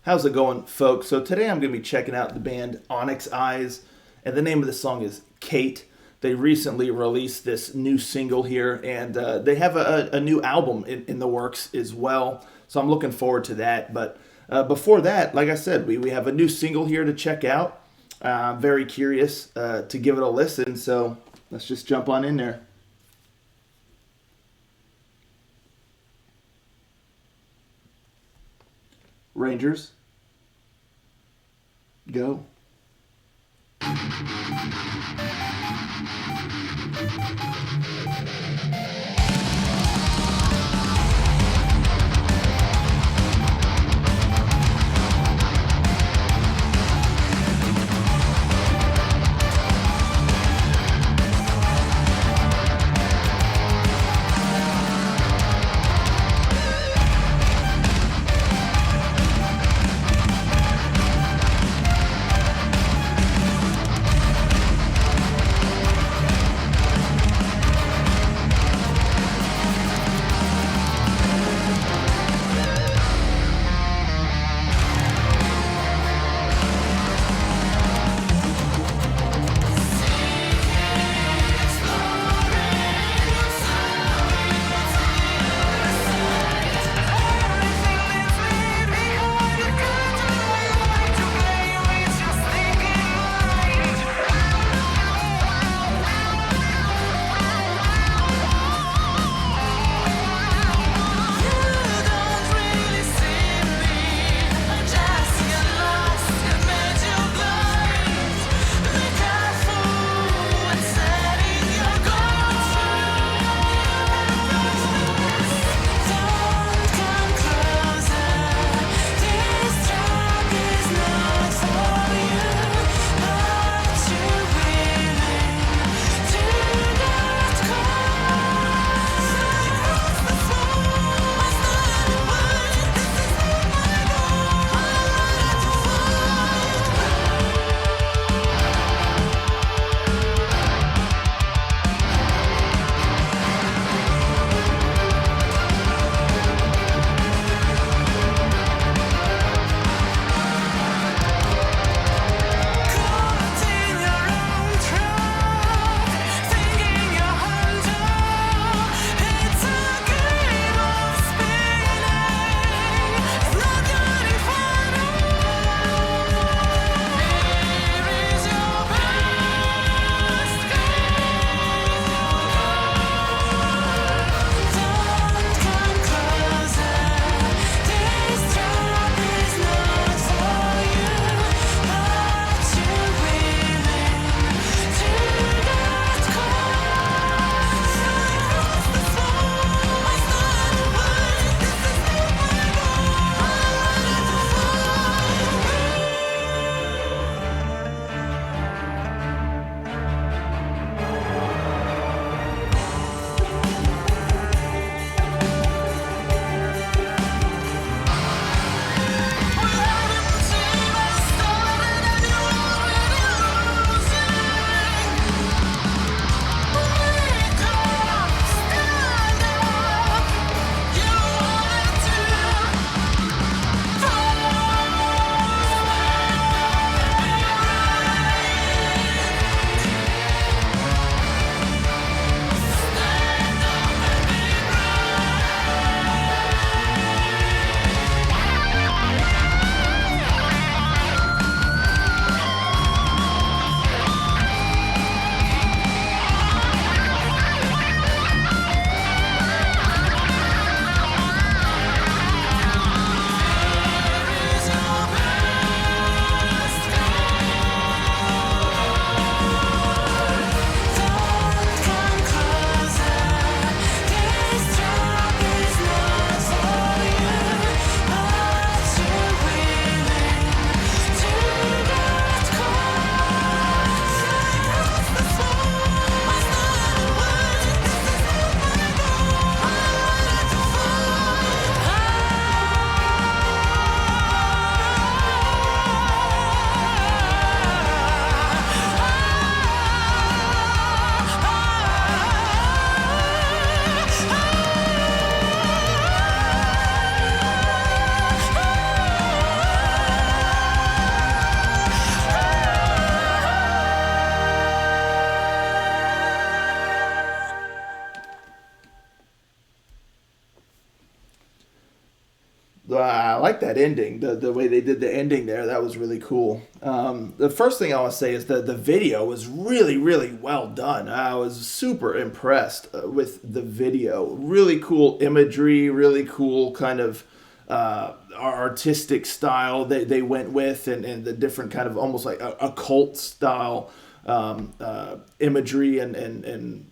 How's it going, folks? So today I'm going to be checking out the band Onyx Eyes, and the name of the song is Kate. They recently released this new single here, and they have a new album in the works as well. So I'm looking forward to that. But before that, like I said, we have a new single here to check out. I'm very curious to give it a listen, so let's just jump on in there. Rangers, go. I like that ending, the way they did the ending there. That was really cool. The first thing I want to say is that the video was really, really well done. I was super impressed with the video. Really cool imagery, really cool kind of artistic style they went with, and the different kind of almost like occult style imagery and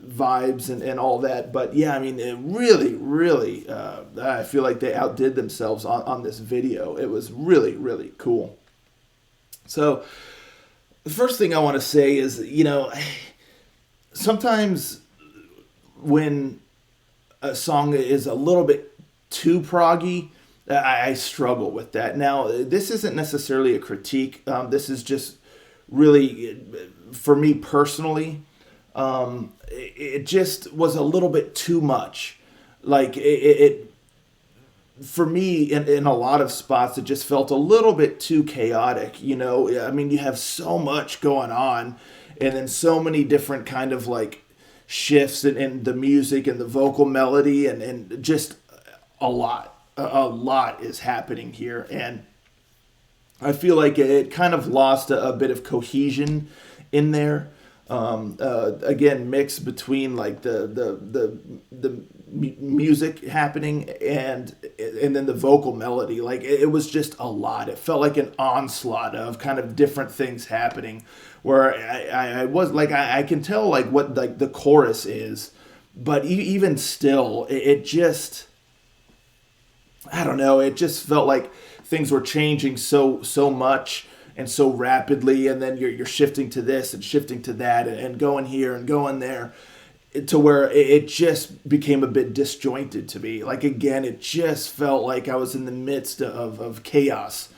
vibes and all that. But yeah, I mean, it really, really, I feel like they outdid themselves on this video. It was really, really cool. So the first thing I want to say is, sometimes when a song is a little bit too proggy, I struggle with that. Now, this isn't necessarily a critique. This is just really, for me personally, it just was a little bit too much. Like it for me, in a lot of spots, it just felt a little bit too chaotic. I mean, you have so much going on, and then so many different kind of like shifts in the music and the vocal melody, and just a lot. A lot is happening here, and I feel like it kind of lost a bit of cohesion in there. Again, mixed between like the music happening and then the vocal melody. Like it was just a lot. It felt like an onslaught of kind of different things happening. Where I was like, I can tell like what like the chorus is, but even still, it just, I don't know. It just felt like things were changing so much and so rapidly, and then you're shifting to this and shifting to that, and going here and going there, to where it just became a bit disjointed to me. Like again, it just felt like I was in the midst of chaos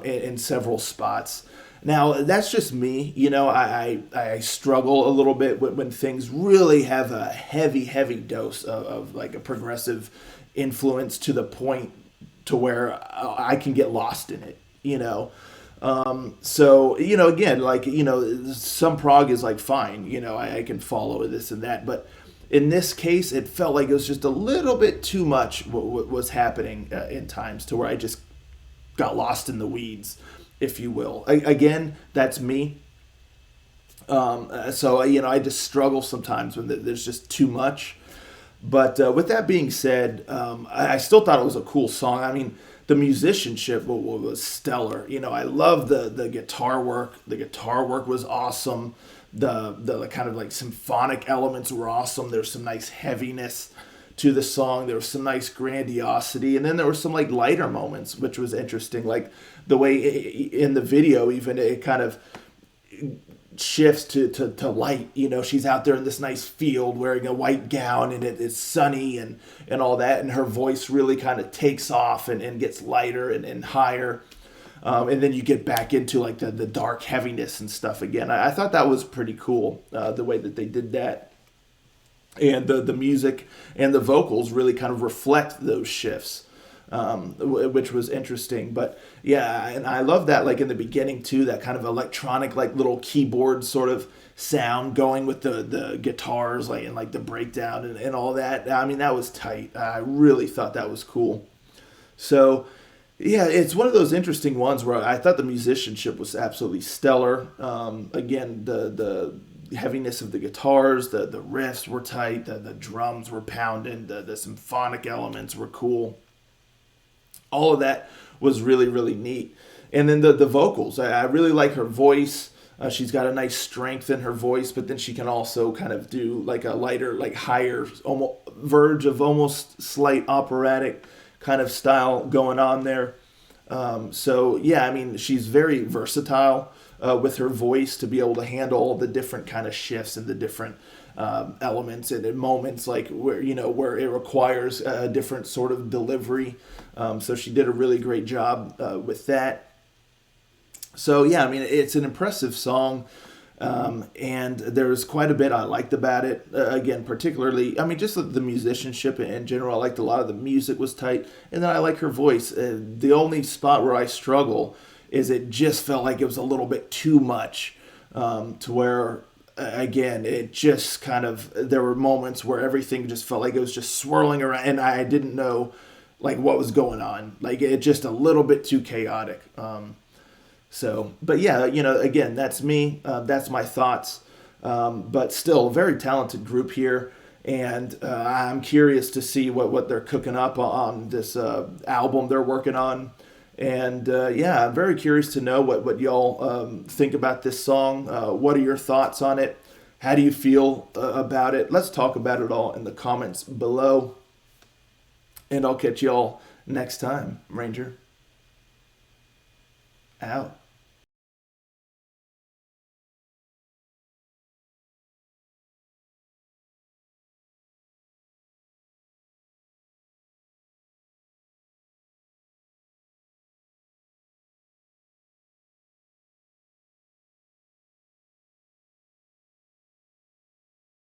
in several spots. Now that's just me. I struggle a little bit when things really have a heavy dose of like a progressive influence, to the point to where I can get lost in it. So, again, like, some prog is like fine, I can follow this and that, but in this case, it felt like it was just a little bit too much what was happening in times, to where I just got lost in the weeds, if you will. Again, that's me. So, I just struggle sometimes when there's just too much. But with that being said, I still thought it was a cool song. I mean, the musicianship was stellar. I love the guitar work. The guitar work was awesome. The kind of like symphonic elements were awesome. There's some nice heaviness to the song. There was some nice grandiosity. And then there were some like lighter moments, which was interesting. Like the way in the video, even it kind of shifts to light. She's out there in this nice field wearing a white gown, and it's sunny and all that, and her voice really kind of takes off and gets lighter and higher, and then you get back into like the dark heaviness and stuff again. I thought that was pretty cool, the way that they did that, and the music and the vocals really kind of reflect those shifts, which was interesting. But yeah, and I love that, like in the beginning too, that kind of electronic like little keyboard sort of sound going with the guitars, like, and like the breakdown and all that. I mean, that was tight. I really thought that was cool. So yeah, it's one of those interesting ones where I thought the musicianship was absolutely stellar. Again, the heaviness of the guitars, the riffs were tight, the drums were pounding, the symphonic elements were cool. All of that was really, really neat. And then the vocals, I really like her voice. She's got a nice strength in her voice, but then she can also kind of do like a lighter, like higher, almost verge of almost slight operatic kind of style going on there. So yeah, I mean, she's very versatile with her voice, to be able to handle all the different kind of shifts and the different elements and moments, like where it requires a different sort of delivery. So she did a really great job with that. So yeah, I mean, it's an impressive song, and there's quite a bit I liked about it. Again, particularly, I mean, just the musicianship in general. I liked a lot of the music was tight, and then I like her voice. The only spot where I struggle is it just felt like it was a little bit too much, to where, again, it just kind of, there were moments where everything just felt like it was just swirling around, and I didn't know like what was going on. Like it just a little bit too chaotic. So, but yeah, again, that's me. That's my thoughts. But still, a very talented group here, and I'm curious to see what they're cooking up on this album they're working on. And yeah, I'm very curious to know what y'all think about this song. What are your thoughts on it? How do you feel about it? Let's talk about it all in the comments below. And I'll catch y'all next time. Ranger out.